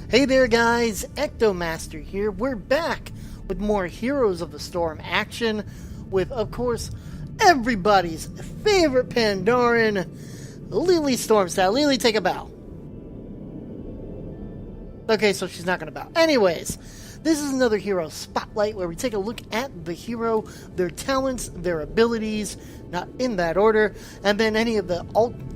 Hey there guys, EctoMaster here. We're back with more Heroes of the Storm action with, of course, everybody's favorite Pandaran, Lily Stormstyle. Lily, take a bow. Okay, so she's not going to bow. Anyways, this is another Hero Spotlight where we take a look at the hero, their talents, their abilities, not in that order, and then any of the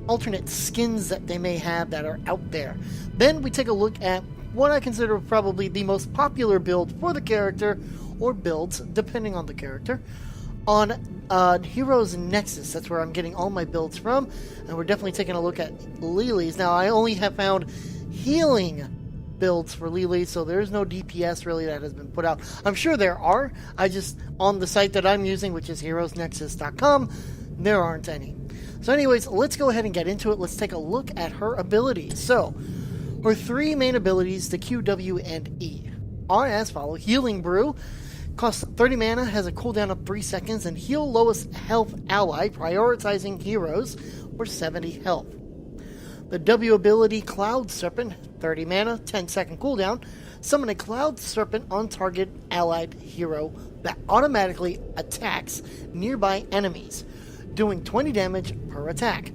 alternate skins that they may have that are out there. Then we take a look at what I consider probably the most popular build for the character, or builds, depending on the character, on Heroes Nexus. That's where I'm getting all my builds from, and we're definitely taking a look at Lily's. Now, I only have found healing builds for Lily, so there's no DPS really that has been put out. I'm sure there are, I just, on the site that I'm using, which is heroesnexus.com, there aren't any. So anyways, let's go ahead and get into it. Let's take a look at her abilities. So, her three main abilities, the Q, W, and E, are as follow. Healing Brew, costs 30 mana, has a cooldown of 3 seconds, and heal lowest health ally, prioritizing heroes for 70 health. The W ability, Cloud Serpent, 30 mana, 10-second cooldown, summon a Cloud Serpent on target allied hero that automatically attacks nearby enemies, doing 20 damage per attack.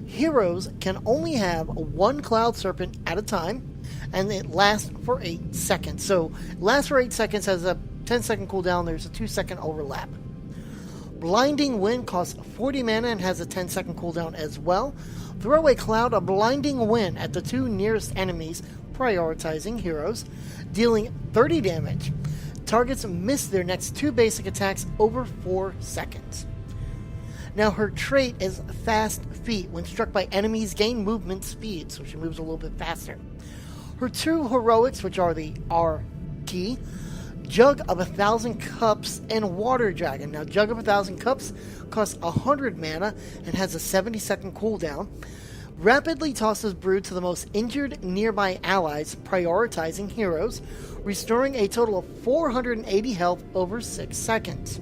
Heroes can only have one Cloud Serpent at a time, and it lasts for 8 seconds. So, it lasts for 8 seconds, has a 10-second cooldown, there's a 2-second overlap. Blinding Wind costs 40 mana and has a 10-second cooldown as well. Throw a cloud of Blinding Wind at the two nearest enemies, prioritizing heroes, dealing 30 damage. Targets miss their next 2 basic attacks over 4 seconds. Now, her trait is Fast Feet. When struck by enemies, gain movement speed, so she moves a little bit faster. Her 2 heroics, which are the R key, Jug of 1,000 Cups and Water Dragon. Now, Jug of 1,000 Cups costs 100 mana and has a 70-second cooldown. Rapidly tosses brew to the most injured nearby allies, prioritizing heroes, restoring a total of 480 health over 6 seconds.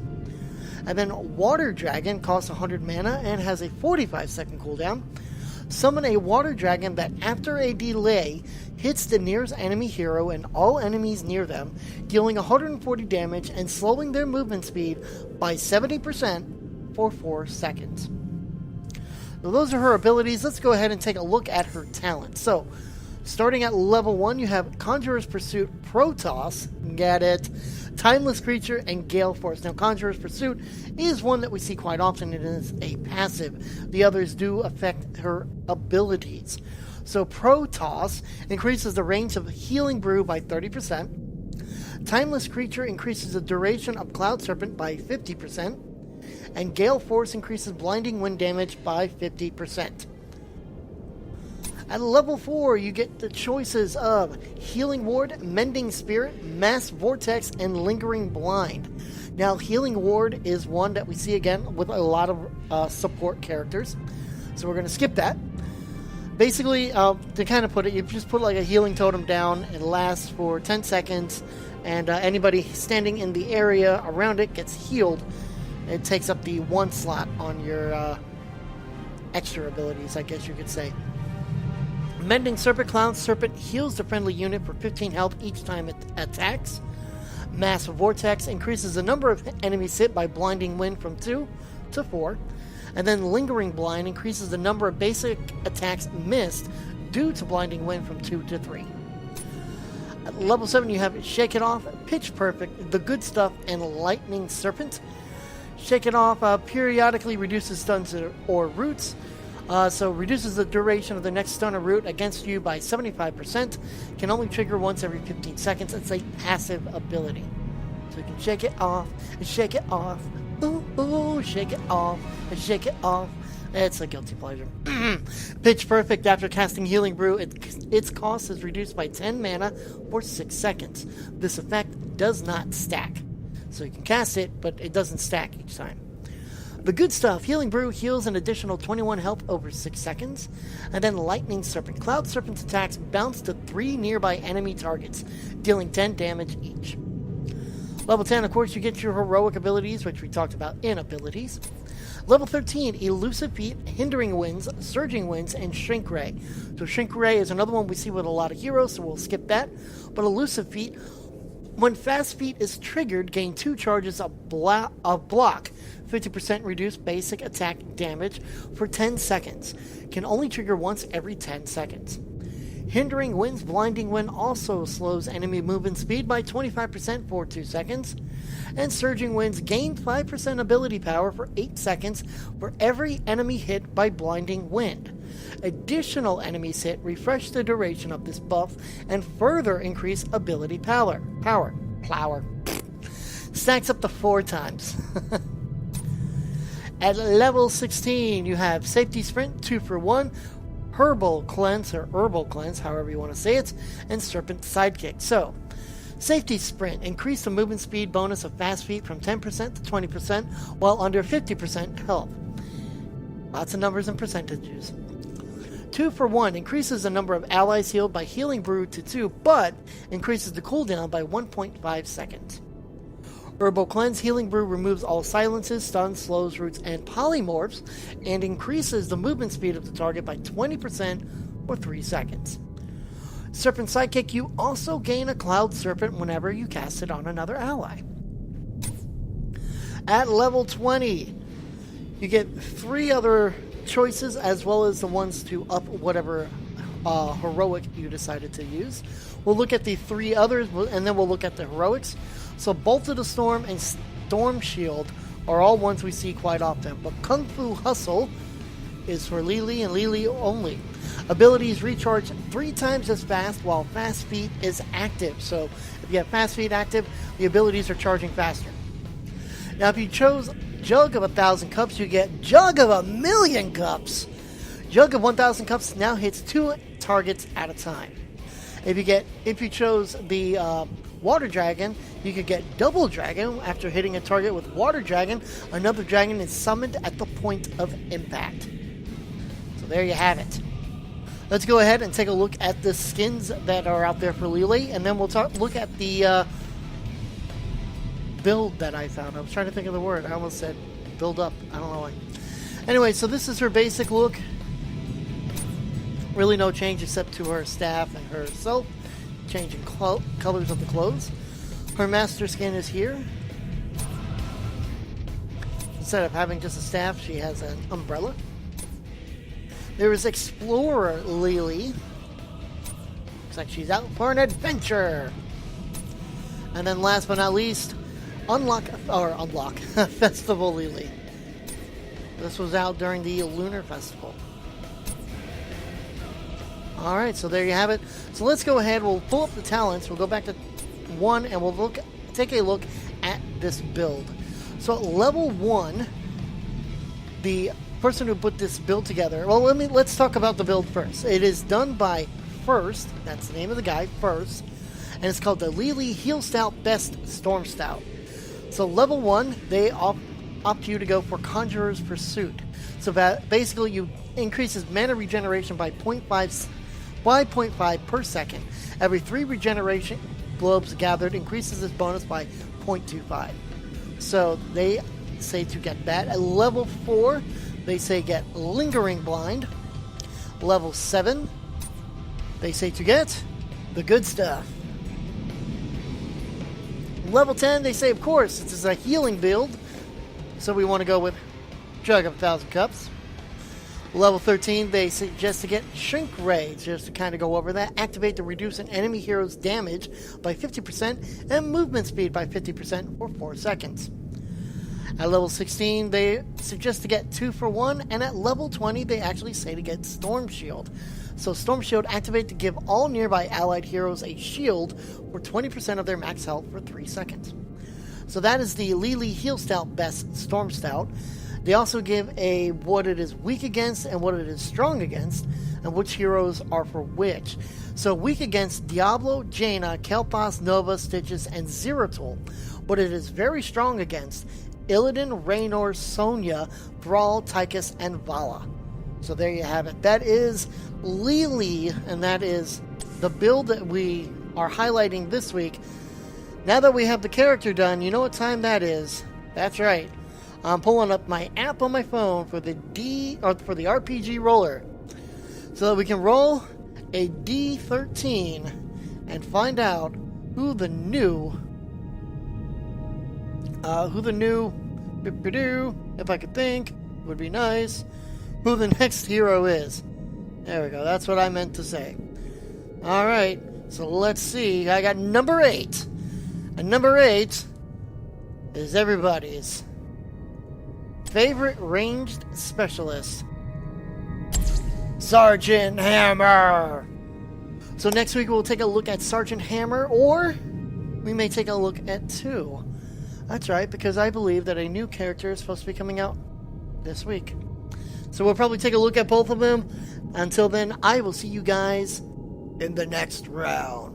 And then Water Dragon costs 100 mana and has a 45-second cooldown. Summon a Water Dragon that, after a delay, hits the nearest enemy hero and all enemies near them, dealing 140 damage and slowing their movement speed by 70% for 4 seconds. So those are her abilities. Let's go ahead and take a look at her talents. So, starting at level 1, you have Conjurer's Pursuit, Protoss, get it, Timeless Creature, and Gale Force. Now, Conjurer's Pursuit is one that we see quite often. It is a passive. The others do affect her abilities. So, Protoss increases the range of Healing Brew by 30%. Timeless Creature increases the duration of Cloud Serpent by 50%. And Gale Force increases Blinding Wind damage by 50%. At level 4, you get the choices of Healing Ward, Mending Spirit, Mass Vortex, and Lingering Blind. Now, Healing Ward is one that we see again with a lot of support characters, so we're going to skip that. Basically, to kind of put it, you just put like a healing totem down, it lasts for 10 seconds, and anybody standing in the area around it gets healed. It takes up the 1 slot on your extra abilities, I guess you could say. Mending Serpent, Cloud Serpent heals the friendly unit for 15 health each time it attacks. Mass Vortex increases the number of enemies hit by Blinding Wind from 2 to 4. And then Lingering Blind increases the number of basic attacks missed due to Blinding Wind from 2 to 3. At level 7, you have Shake It Off, Pitch Perfect, The Good Stuff, and Lightning Serpent. Shake It Off periodically reduces stuns or roots. So reduces the duration of the next stun or root against you by 75%. Can only trigger once every 15 seconds. It's a passive ability. So you can shake it off, and shake it off. Ooh, ooh, shake it off, and shake it off. It's a guilty pleasure. Pitch Perfect, after casting Healing Brew, its cost is reduced by 10 mana for 6 seconds. This effect does not stack. So you can cast it, but it doesn't stack each time. The Good Stuff, Healing Brew heals an additional 21 health over 6 seconds. And then Lightning Serpent. Cloud Serpent's attacks bounce to 3 nearby enemy targets, dealing 10 damage each. Level 10, of course, you get your heroic abilities, which we talked about in abilities. Level 13, Elusive Feat, Hindering Winds, Surging Winds, and Shrink Ray. So Shrink Ray is another one we see with a lot of heroes, so we'll skip that. But Elusive Feat, when Fast Feat is triggered, gain 2 charges of block, 50% reduced basic attack damage for 10 seconds. Can only trigger once every 10 seconds. Hindering Winds, Blinding Wind also slows enemy movement speed by 25% for 2 seconds. And Surging Winds gain 5% ability power for 8 seconds for every enemy hit by Blinding Wind. Additional enemies hit refresh the duration of this buff and further increase ability power. Stacks up to 4 times. At level 16, you have Safety Sprint, 2 for 1, Herbal Cleanse, however you want to say it, and Serpent Sidekick. So, Safety Sprint, increase the movement speed bonus of Fast Feet from 10% to 20% while under 50% health. Lots of numbers and percentages. 2 for 1, increases the number of allies healed by Healing Brew to 2, but increases the cooldown by 1.5 seconds. Herbal Cleanse, Healing Brew removes all silences, stuns, slows, roots, and polymorphs, and increases the movement speed of the target by 20% for 3 seconds. Serpent Sidekick, you also gain a Cloud Serpent whenever you cast it on another ally. At level 20, you get 3 other choices as well as the ones to up whatever heroic you decided to use. We'll look at the 3 others and then we'll look at the heroics. So Bolt of the Storm and Storm Shield are all ones we see quite often, but Kung Fu Hustle is for Lily and Lily only. Abilities recharge 3 times as fast while Fast Feet is active. So if you have Fast Feet active, the abilities are charging faster. Now if you chose Jug of 1,000 Cups, you get Jug of 1,000,000 Cups. Jug of 1,000 Cups now hits 2 targets at a time. If you chose the Water Dragon, you could get Double Dragon. After hitting a target with Water Dragon, another dragon is summoned at the point of impact. So there you have it. Let's go ahead and take a look at the skins that are out there for Lily, and then we'll look at the build that I found. I was trying to think of the word. I almost said build up. I don't know why. Anyway, so this is her basic look. Really no change except to her staff and herself. Changing colors of the clothes. Her master skin is here. Instead of having just a staff, she has an umbrella. There is Explorer Lily. Looks like she's out for an adventure. And then last but not least, Unlock Festival Lily. This was out during the Lunar Festival. Alright, so there you have it. So let's go ahead, we'll pull up the talents, we'll go back to 1 and we'll take a look at this build. So at level 1, the person who put this build together, well let's talk about the build first. It is done by First, that's the name of the guy, First, and it's called the Lily Heal Stout Best Storm Stout. So level 1, they opt you to go for Conjurer's Pursuit. So that basically you increases mana regeneration by 0.5 per second. Every 3 regeneration globes gathered increases this bonus by 0.25. So they say to get that. At level 4, they say get Lingering Blind. Level 7, they say to get the good stuff. Level 10, they say, of course, this is a healing build, so we want to go with Jug of 1,000 Cups. Level 13, they suggest to get Shrink Ray, just to kind of go over that. Activate to reduce an enemy hero's damage by 50% and movement speed by 50% for 4 seconds. At level 16, they suggest to get 2 for 1, and at level 20, they actually say to get Storm Shield. So Storm Shield, activate to give all nearby allied heroes a shield for 20% of their max health for 3 seconds. So that is the Lily Heal Stout Best Storm Stout. They also give a what it is weak against and what it is strong against, and which heroes are for which. So weak against Diablo, Jaina, Kel'Thas, Nova, Stitches, and Zeratul. What it is very strong against, Illidan, Raynor, Sonya, Thrall, Tychus, and Vala. So there you have it. That is Lily, and that is the build that we are highlighting this week. Now that we have the character done, you know what time that is. That's right. I'm pulling up my app on my phone for the RPG roller, so that we can roll a D13 and find out who the new, if I could think, would be nice, who the next hero is. There we go, that's what I meant to say. Alright, so let's see. I got number 8. And number 8 is everybody's favorite ranged specialist, Sergeant Hammer. So next week we'll take a look at Sergeant Hammer, or we may take a look at 2. That's right, because I believe that a new character is supposed to be coming out this week. So we'll probably take a look at both of them. Until then, I will see you guys in the next round.